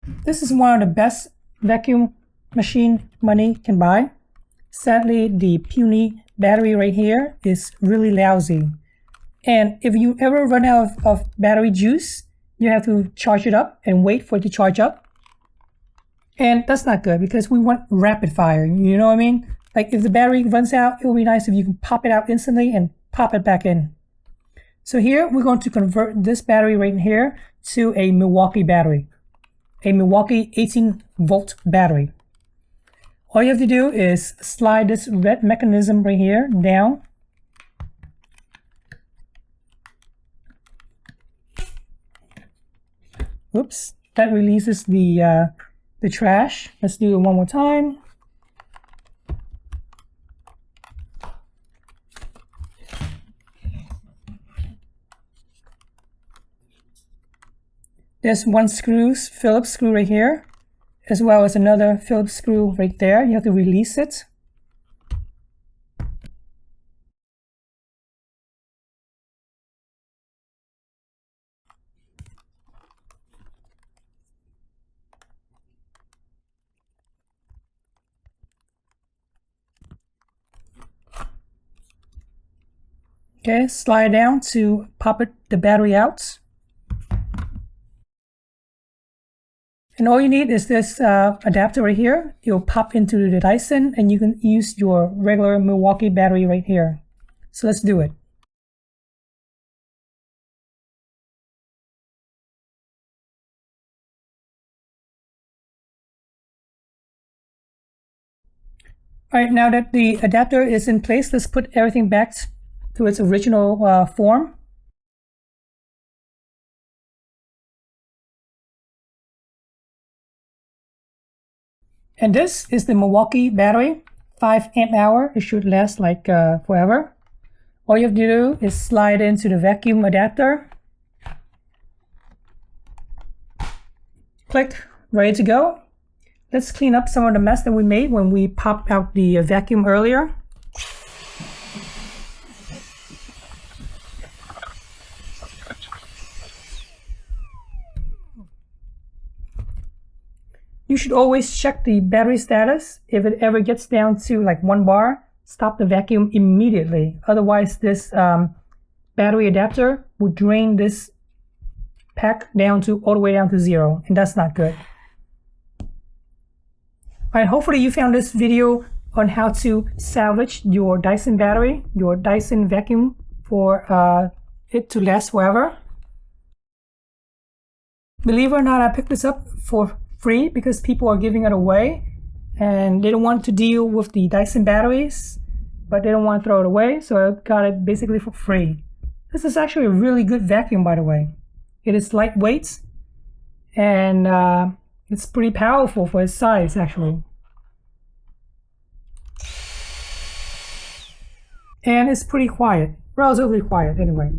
This is one of the best vacuum machine money can buy. Sadly, the puny battery right here is really lousy. And if you ever run out of battery juice, you have to charge it up and wait for it to charge up. And that's not good because we want rapid fire, you know what I mean? Like if the battery runs out, it would be nice if you can pop it out instantly and pop it back in. So here, we're going to convert this battery right here to a Milwaukee battery. A Milwaukee 18-volt battery. All you have to do is slide this red mechanism right here down. Oops, that releases the trash. Let's do it one more time. There's one Phillips screw right here, as well as another Phillips screw right there. You have to release it. Okay, slide down to pop the battery out. And all you need is this adapter right here. It'll pop into the Dyson and you can use your regular Milwaukee battery right here. So let's do it. Alright, now that the adapter is in place, let's put everything back to its original form. And this is the Milwaukee battery, 5 amp hour. It should last like forever. All you have to do is slide into the vacuum adapter. Click, ready to go. Let's clean up some of the mess that we made when we popped out the vacuum earlier. You should always check the battery status. If it ever gets down to like 1 bar, stop the vacuum immediately. Otherwise, this battery adapter will drain this pack all the way down to 0, and that's not good. Alright, hopefully you found this video on how to salvage your Dyson battery, your Dyson vacuum, for it to last forever. Believe it or not, I picked this up for free because people are giving it away and they don't want to deal with the Dyson batteries, but they don't want to throw it away, so I got it basically for free. This is actually a really good vacuum, by the way. It is lightweight and it's pretty powerful for its size, actually. And it's pretty quiet, relatively quiet anyway.